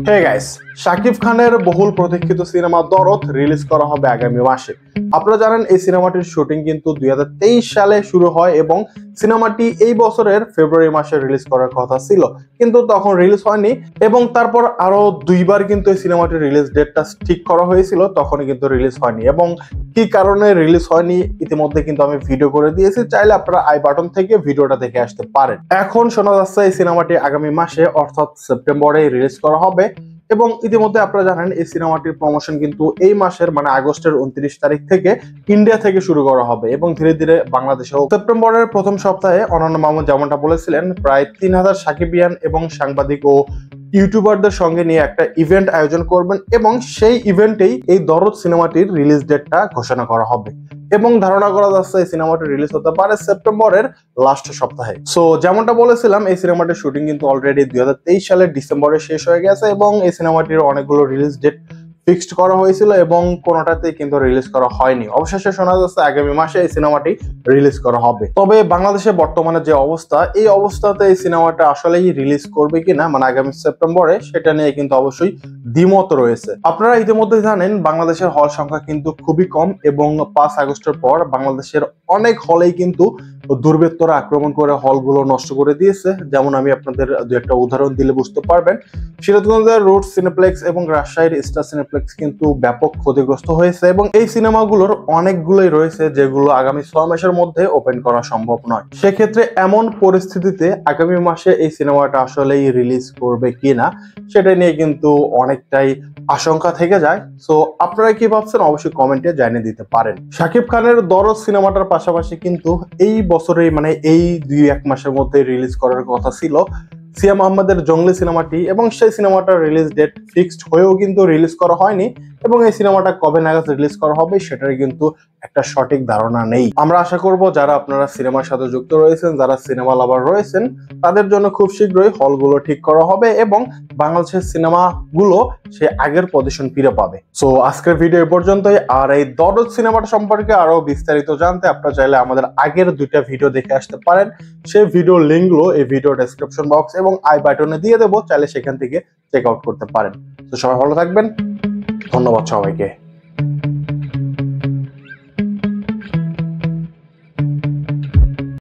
Hey guys, Shakib খানের বহুল প্রতীক্ষিত সিনেমা দরদ রিলিজ করা হবে আগামী মাসে। আপনারা জানেন এই সিনেমাটির শুটিং কিন্তু 2023 সালে শুরু হয় এবং সিনেমাটি এই বছরের ফেব্রুয়ারি মাসে রিলিজ করার কথা ছিল, কিন্তু তখন রিলিজ হয়নি এবং তারপর আরো দুইবার কিন্তু এই সিনেমাটির রিলিজ ডেটটা ঠিক করা হয়েছিল, তখনই কিন্তু রিলিজ হয়নি। এবং কি কারণে রিলিজ হয়নি ইতিমধ্যে কিন্তু আমি ভিডিও করে দিয়েছি, চাইলে আপনারা আই বাটন থেকে ভিডিওটা দেখে আসতে পারেন। এখন শোনা যাচ্ছে এই সিনেমাটি আগামী মাসে অর্থাৎ সেপ্টেম্বরে রিলিজ করা হবে এবং ইতিমধ্যে আপনারা জানেন এই সিনেমাটির প্রমোশন কিন্তু এই মাসের মানে আগস্টের 29 তারিখ থেকে ইন্ডিয়া থেকে শুরু করা হবে এবং ধীরে ধীরে বাংলাদেশেও সেপ্টেম্বরের প্রথম সপ্তাহে অনন্য মামুন যেমনটা বলেছিলেন প্রায় 3000 সাকিবিয়ান এবং সাংবাদিক ও ইউটিউবারদের সঙ্গে নিয়ে একটা ইভেন্ট আয়োজন করবেন এবং সেই ইভেন্টেই এই দরদ সিনেমাটির রিলিজ ডেটটা ঘোষণা করা হবে এবং ধারণা করা যাচ্ছে এই সিনেমাটি রিলিজ হতে পারে সেপ্টেম্বরের লাস্ট সপ্তাহে। সো যেমনটা বলেছিলাম এই সিনেমাটির শুটিং কিন্তু অলরেডি 2023 সালের ডিসেম্বরে শেষ হয়ে গেছে এবং এই সিনেমাটির অনেকগুলো রিলিজ ডেট ফিক্সড করা হয়েছিল এবং কোনোটাতেই কিন্তু রিলিজ করা হয়নি। অবশেষে শোনা যাচ্ছে আগামী মাসে এই সিনেমাটি রিলিজ করা হবে। তবে বাংলাদেশে বর্তমানে যে অবস্থা, এই অবস্থাতে এই সিনেমাটা আসলেই রিলিজ করবে কিনা মানে আগামী সেপ্টেম্বরে, সেটা নিয়ে কিন্তু অবশ্যই দ্বিমত রয়েছে। আপনারা ইতিমধ্যে জানেন বাংলাদেশের হল সংখ্যা কিন্তু খুবই কম এবং 5 আগস্টের পর বাংলাদেশের অনেক হলেই কিন্তু দুর্বৃত্তরা আক্রমণ করে হলগুলো নষ্ট করে দিয়েছে। যেমন আমি আপনাদের দু একটা উদাহরণ দিলে বুঝতে পারবেন, সিরাজগঞ্জের রোড সিনেপ্লেক্স এবং রাজশাহীর স্টার সিনেপ্লেক্স কিন্তু ব্যাপক ক্ষতিগ্রস্ত হয়েছে এবং এই সিনেমাগুলোর অনেকগুলোই রয়েছে যেগুলো আগামী 6 মাসের মধ্যে ওপেন করা সম্ভব নয়। সেক্ষেত্রে এমন পরিস্থিতিতে আগামী মাসে এই সিনেমাটা আসলেই রিলিজ করবে কিনা সেটা নিয়ে কিন্তু অনেকটাই আশঙ্কা থেকে যায়। সো আপনারা কি ভাবছেন অবশ্যই কমেন্টে জানিয়ে দিতে পারেন। শাকিব খানের দরদ সিনেমাটার পাশাপাশি কিন্তু এই বছরে মানে এই 2-1 মাসের মধ্যে রিলিজ করার কথা ছিল সিয়াম আহমেদের জঙ্গলি সিনেমাটি এবং সেই সিনেমাটার রিলিজ ডেট ফিক্সড হয়েও কিন্তু রিলিজ করা হয়নি এবং এই সিনেমাটা কবে নাগাদ রিলিজ করা হবে সেটার কিন্তু একটা সঠিক ধারণা নেই। আমরা আশা করব যারা আপনারা সিনেমার সাথে যুক্ত রয়েছেন, যারা সিনেমা লাভার রয়েছেন, তাদের জন্য খুব শীঘ্রই হলগুলো ঠিক করা হবে এবং বাংলাদেশের সিনেমাগুলো সে আগের পজিশন ফিরে পাবে। সো আজকের ভিডিও এই পর্যন্তই। আর এই দরদ সিনেমাটা সম্পর্কে আরো বিস্তারিত জানতে আপনারা চাইলে আমাদের আগের 2টা ভিডিও দেখে আসতে পারেন। সেই ভিডিও লিঙ্কগুলো এই ভিডিও ডেসক্রিপশন বক্স এবং আই বাটনে দিয়ে দেবো, চাইলে সেখান থেকে চেক আউট করতে পারেন। তো সবাই ভালো থাকবেন, ধন্যবাদ সবাইকে।